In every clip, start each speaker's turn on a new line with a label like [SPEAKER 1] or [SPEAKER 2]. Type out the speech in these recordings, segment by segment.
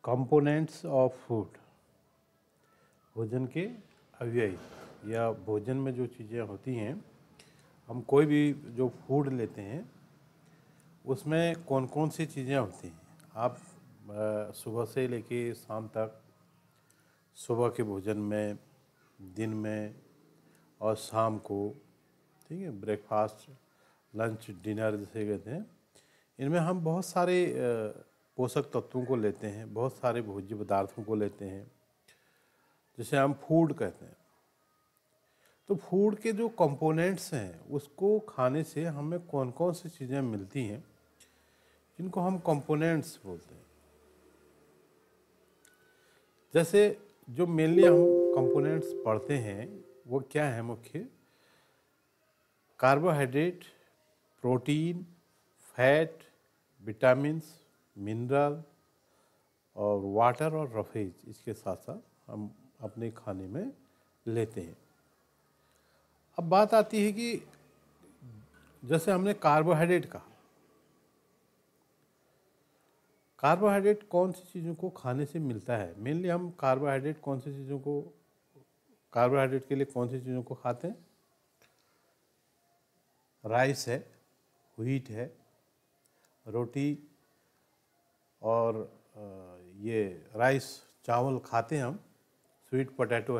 [SPEAKER 1] Components of food, भोजन के अवयव या भोजन में जो चीज़ें होती हैं, हम कोई भी जो फूड लेते हैं उसमें कौन कौन सी चीज़ें होती हैं। आप सुबह से लेके शाम तक, सुबह के भोजन में, दिन में और शाम को, ठीक है, ब्रेकफास्ट, लंच, डिनर जिसे कहते हैं, इनमें हम बहुत सारे पोषक तत्वों को लेते हैं, बहुत सारे भोज्य पदार्थों को लेते हैं जिसे हम फूड कहते हैं। तो फूड के जो कंपोनेंट्स हैं उसको खाने से हमें कौन कौन सी चीज़ें मिलती हैं जिनको हम कंपोनेंट्स बोलते हैं। जैसे जो मेनली हम कंपोनेंट्स पढ़ते हैं वो क्या है, मुख्य carbohydrate, protein, fat, vitamins, mineral और वाटर और रफेज, इसके साथ साथ हम अपने खाने में लेते हैं। अब बात आती है कि जैसे हमने कार्बोहाइड्रेट कहा, कार्बोहाइड्रेट कौन सी चीज़ों को खाने से मिलता है। मेनली हम कार्बोहाइड्रेट कौन सी चीज़ों को, कार्बोहाइड्रेट के लिए कौन सी चीज़ों को खाते हैं। राइस है, व्हीट है, रोटी और ये राइस चावल खाते हैं हम। स्वीट पोटैटो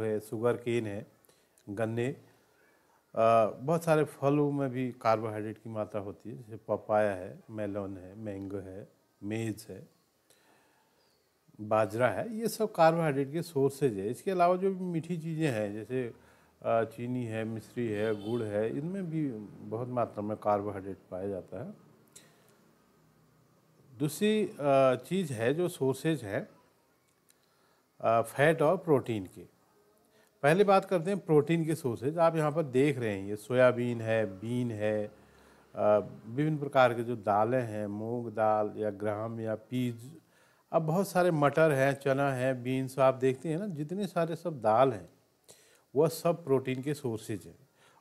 [SPEAKER 1] है, शुगर केन है, गन्ने, बहुत सारे फलों में भी कार्बोहाइड्रेट की मात्रा होती है, जैसे पपाया है, मेलन है, मैंगो है, मेज है, बाजरा है। ये सब कार्बोहाइड्रेट के सोर्सेज है। इसके अलावा जो भी मीठी चीज़ें हैं, जैसे चीनी है, मिश्री है, गुड़ है, इनमें भी बहुत मात्रा में कार्बोहाइड्रेट पाया जाता है। दूसरी चीज़ है जो सोर्सेज है फैट और प्रोटीन के। पहले बात करते हैं प्रोटीन के सोर्सेज। आप यहाँ पर देख रहे हैं, ये सोयाबीन है, बीन है, विभिन्न प्रकार के जो दालें हैं, मूंग दाल या ग्राम या पीज, अब बहुत सारे मटर हैं, चना है, बीन्स, आप देखते हैं ना, जितने सारे सब दाल हैं वह सब प्रोटीन के सोर्सेज हैं।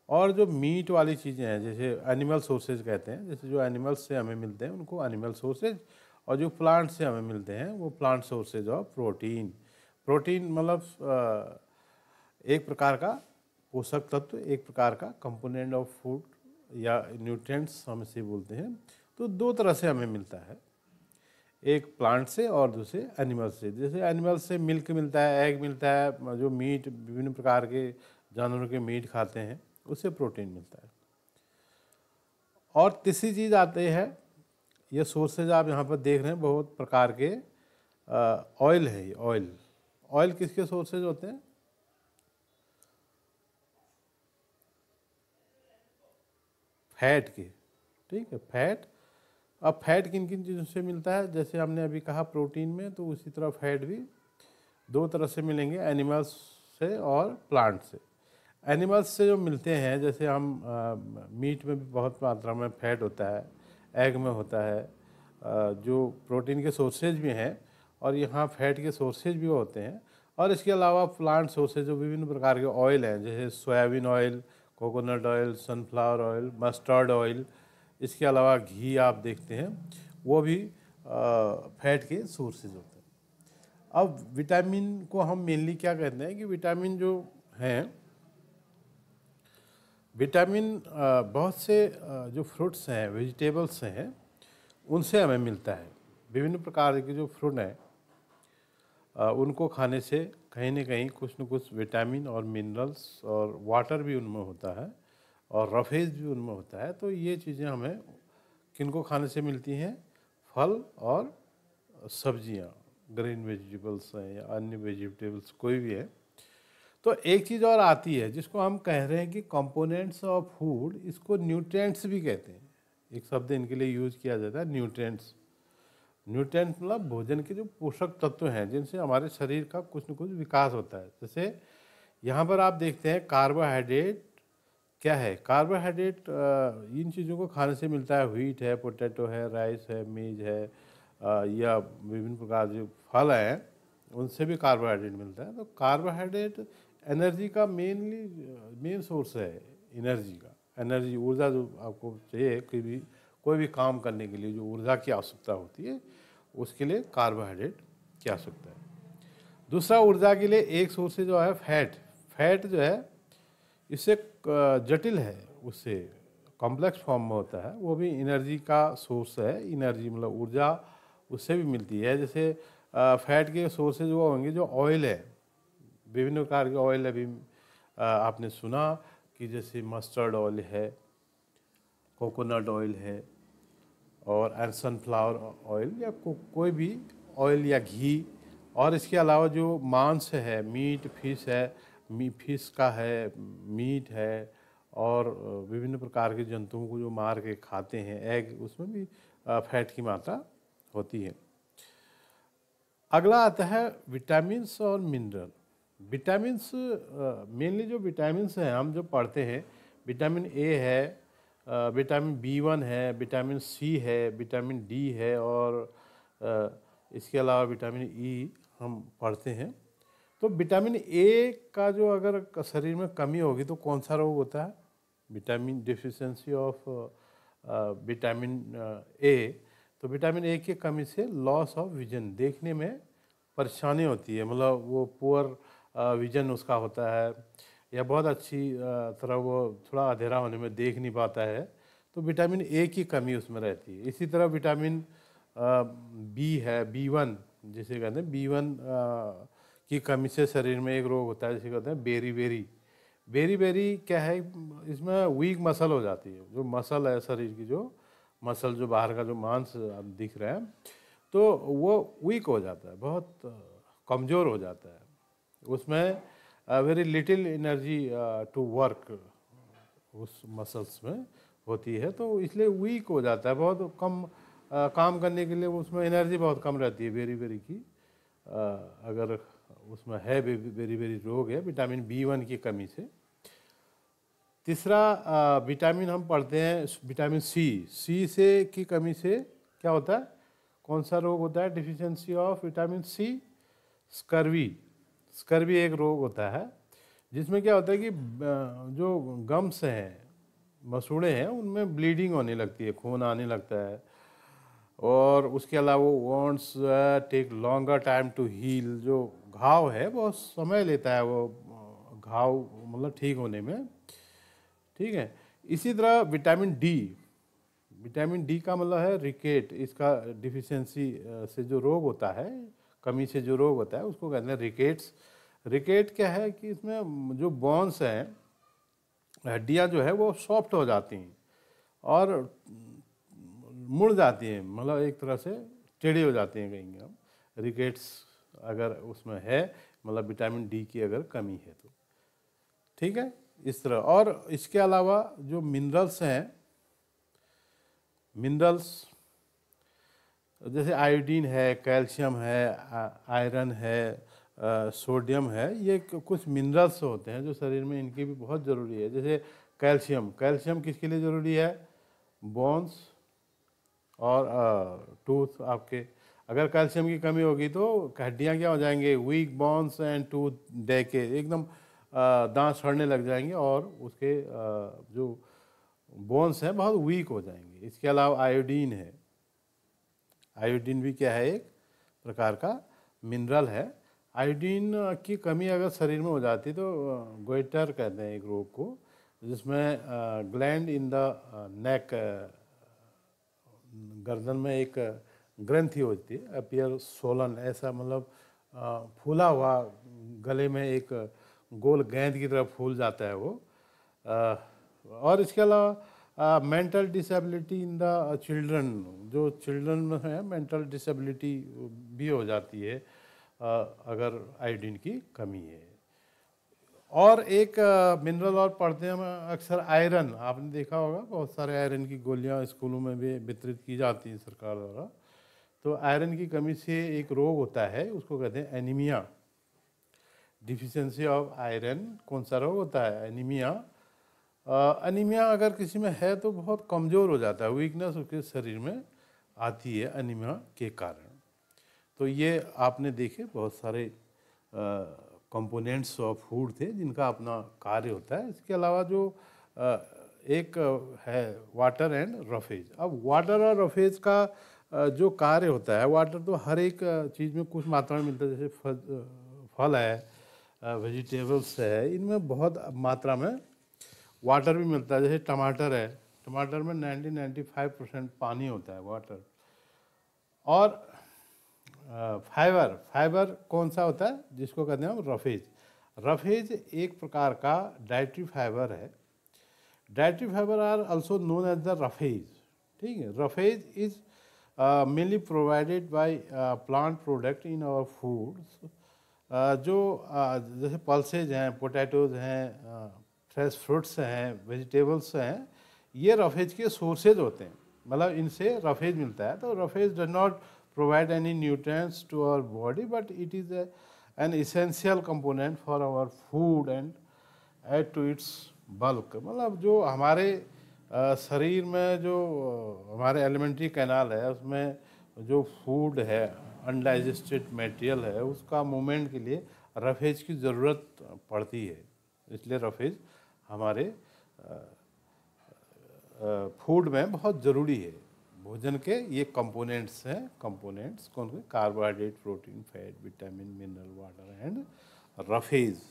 [SPEAKER 1] और जो मीट वाली चीज़ें हैं, जैसे एनिमल सोर्सेज कहते हैं, जैसे जो एनिमल्स से हमें मिलते हैं उनको एनिमल सोर्सेज, और जो प्लांट से हमें मिलते हैं वो plant sources of protein. Protein मतलब एक प्रकार का पोषक तत्व, एक प्रकार का कंपोनेंट ऑफ फूड या न्यूट्रिएंट्स हम इसे बोलते हैं। तो दो तरह से हमें मिलता है, एक प्लांट से और दूसरे एनिमल से। जैसे एनिमल से मिल्क मिलता है, एग मिलता है, जो मीट, विभिन्न प्रकार के जानवरों के मीट खाते हैं, उससे प्रोटीन मिलता है। और तीसरी चीज़ आती है, ये सोर्सेज आप यहाँ पर देख रहे हैं, बहुत प्रकार के ऑयल है। ये ऑयल किसके सोर्सेज होते हैं? फैट के, ठीक है, फैट। अब फैट किन किन चीज़ों से मिलता है? जैसे हमने अभी कहा प्रोटीन में, तो उसी तरह फैट भी दो तरह से मिलेंगे, एनिमल्स से और प्लांट से। एनिमल्स से जो मिलते हैं, जैसे हम मीट में भी बहुत मात्रा में फैट होता है, एग में होता है, जो प्रोटीन के सोर्सेज भी हैं, और यहाँ फैट के सोर्सेज भी होते हैं। और इसके अलावा प्लांट सोर्सेज जो विभिन्न प्रकार के ऑयल हैं, जैसे soybean oil, coconut oil, sunflower oil, mustard oil, इसके अलावा घी आप देखते हैं, वो भी फैट के सोर्सेज होते हैं। अब विटामिन को हम मेनली क्या कहते हैं कि विटामिन जो हैं, विटामिन बहुत से जो फ्रूट्स हैं, वेजिटेबल्स हैं, उनसे हमें मिलता है। विभिन्न प्रकार के जो फ्रूट हैं उनको खाने से कहीं ना कहीं कुछ न कुछ विटामिन और मिनरल्स और वाटर भी उनमें होता है, और रफेज भी उनमें होता है। तो ये चीज़ें हमें किनको खाने से मिलती हैं? फल और सब्जियां, ग्रीन वेजिटेबल्स हैं या अन्य वेजिटेबल्स कोई भी है। तो एक चीज़ और आती है जिसको हम कह रहे हैं कि कंपोनेंट्स ऑफ फूड, इसको न्यूट्रिएंट्स भी कहते हैं। एक शब्द इनके लिए यूज किया जाता है, न्यूट्रिएंट्स। न्यूट्रिएंट्स मतलब भोजन के जो पोषक तत्व हैं जिनसे हमारे शरीर का कुछ न कुछ विकास होता है। जैसे यहाँ पर आप देखते हैं कार्बोहाइड्रेट क्या है। कार्बोहाइड्रेट इन चीज़ों को खाने से मिलता है, व्हीट है, पोटैटो है, राइस है, मेज है, या विभिन्न प्रकार जो फल हैं उनसे भी कार्बोहाइड्रेट मिलता है। तो कार्बोहाइड्रेट एनर्जी का मेन सोर्स है, एनर्जी का, एनर्जी, ऊर्जा जो आपको चाहिए कोई भी काम करने के लिए जो ऊर्जा की आवश्यकता होती है, उसके लिए कार्बोहाइड्रेट की आवश्यकता है। दूसरा, ऊर्जा के लिए एक सोर्स जो है फैट जो है इससे जटिल है, उससे कॉम्प्लेक्स फॉर्म में होता है, वो भी एनर्जी का सोर्स है। एनर्जी मतलब ऊर्जा उससे भी मिलती है। जैसे फैट के सोर्सेज वो होंगे जो ऑयल है, विभिन्न प्रकार के ऑयल अभी आपने सुना कि जैसे मस्टर्ड ऑयल है, कोकोनट ऑयल है और सनफ्लावर ऑयल या कोई भी ऑयल या घी। और इसके अलावा जो मांस है, मीट, फिश है, फिश का है, मीट है, और विभिन्न प्रकार के जंतुओं को जो मार के खाते हैं, एग, उसमें भी फैट की मात्रा होती है। अगला आता है विटामिन्स और मिनरल। विटामिन्स मेनली जो विटामिन्स हैं हम जो पढ़ते हैं, विटामिन ए है, विटामिन B1 है, विटामिन सी है, विटामिन डी है, और इसके अलावा विटामिन ई हम पढ़ते हैं। तो विटामिन ए का जो अगर शरीर में कमी होगी तो कौन सा रोग होता है? Vitamin deficiency of vitamin A. तो विटामिन ए की कमी से लॉस ऑफ विजन, देखने में परेशानी होती है, मतलब वो पुअर विजन उसका होता है, या बहुत अच्छी तरह वो थोड़ा अंधेरा होने में देख नहीं पाता है। तो विटामिन ए की कमी उसमें रहती है। इसी तरह विटामिन बी है, B1 जिसे कहते हैं, B1 की कमी से शरीर में एक रोग होता है जिसे कहते हैं बेरी क्या है, इसमें वीक मसल हो जाती है। जो मसल है शरीर की, जो मसल जो बाहर का जो मांस अब दिख रहा है, तो वो वीक हो जाता है, बहुत कमज़ोर हो जाता है। उसमें very little energy to work उस मसल्स में होती है, तो इसलिए वीक हो जाता है, बहुत कम काम करने के लिए उसमें एनर्जी बहुत कम रहती है बेरी की। अगर उसमें है बेरी रोग है विटामिन B1 की कमी से। तीसरा विटामिन हम पढ़ते हैं विटामिन सी से की कमी से क्या होता है, कौन सा रोग होता है? Deficiency of vitamin C, scurvy एक रोग होता है जिसमें क्या होता है कि जो गम्स हैं, मसूड़े हैं, उनमें ब्लीडिंग होने लगती है, खून आने लगता है, और उसके अलावा wounds take longer time to heal. जो घाव है बहुत समय लेता है वो घाव मतलब ठीक होने में, ठीक है। इसी तरह विटामिन डी का मतलब है रिकेट। इसका डिफिशिएंसी से जो रोग होता है, कमी से जो रोग होता है, उसको कहते हैं रिकेट्स। रिकेट क्या है कि इसमें जो बोन्स हैं, हड्डियाँ जो है वो सॉफ्ट हो जाती हैं और मुड़ जाती हैं, मतलब एक तरह से टेढ़ी हो जाती हैं कहीं हम। रिकेट्स अगर उसमें है, मतलब विटामिन डी की अगर कमी है तो, ठीक है, इस तरह। और इसके अलावा जो मिनरल्स हैं, मिनरल्स जैसे आयोडीन है, कैल्शियम है, आयरन है, सोडियम है, ये कुछ मिनरल्स होते हैं जो शरीर में इनकी भी बहुत ज़रूरी है। जैसे कैल्शियम किसके लिए ज़रूरी है? बोन्स और टूथ आपके। अगर कैल्शियम की कमी होगी तो हड्डियाँ क्या हो जाएंगे? Weak bones and tooth decay, एकदम दांत सड़ने लग जाएंगे और उसके जो बोन्स हैं बहुत वीक हो जाएंगे। इसके अलावा आयोडीन है, आयोडीन भी क्या है? एक प्रकार का मिनरल है। आयोडीन की कमी अगर शरीर में हो जाती है तो गोइटर कहते हैं एक रोग को, जिसमें ग्लैंड इन द नेक, गर्दन में एक ग्रंथि होती है, अपीयर सोलन, ऐसा मतलब फूला हुआ गले में एक गोल गेंद की तरह फूल जाता है वो। और इसके अलावा mental disability in the children, जो चिल्ड्रन में है मेंटल डिसेबिलिटी भी हो जाती है अगर आयोडीन की कमी है। और एक मिनरल और पढ़ते हैं हम अक्सर, आयरन। आपने देखा होगा बहुत सारे आयरन की गोलियां स्कूलों में भी वितरित की जाती हैं सरकार द्वारा। तो आयरन की कमी से एक रोग होता है, उसको कहते हैं एनीमिया, डिफिशिएंसी ऑफ आयरन। कौन सा रोग होता है? एनीमिया। एनीमिया अगर किसी में है तो बहुत कमज़ोर हो जाता है, वीकनेस उसके शरीर में आती है एनीमिया के कारण। तो ये आपने देखे बहुत सारे कंपोनेंट्स ऑफ फूड थे जिनका अपना कार्य होता है। इसके अलावा जो एक है वाटर एंड रफेज। अब वाटर और रफेज का जो कार्य होता है, वाटर तो हर एक चीज़ में कुछ मात्रा में मिलता है, जैसे फल है, वेजिटेबल्स है, इनमें बहुत मात्रा में वाटर भी मिलता है। जैसे टमाटर है, टमाटर में 90-95% पानी होता है, वाटर। और फाइबर, फाइबर कौन सा होता है, जिसको कहते हैं हम रफेज। रफेज एक प्रकार का डाइटरी फाइबर है। Dietary fibre are also known as the roughage. ठीक है, roughage is mainly provided by plant product in our foods. जो जैसे पल्सेज हैं, पोटैटोज हैं, फ्रेश फ्रूट्स हैं, वेजिटेबल्स हैं, ये रफेज के सोर्सेज होते हैं, मतलब इनसे रफेज मिलता है। तो roughage does not provide any nutrients to our body, but it is an essential component for our food and add to its bulk। मतलब जो हमारे शरीर में जो हमारे एलिमेंट्री कैनाल है, उसमें जो फूड है, अनडाइजेस्टेड मटेरियल है, उसका मूवमेंट के लिए रफेज की ज़रूरत पड़ती है। इसलिए रफेज हमारे फूड में बहुत ज़रूरी है। भोजन के ये कंपोनेंट्स हैं। कंपोनेंट्स कौन से? Carbohydrate, protein, fat, vitamin, mineral, water and roughage.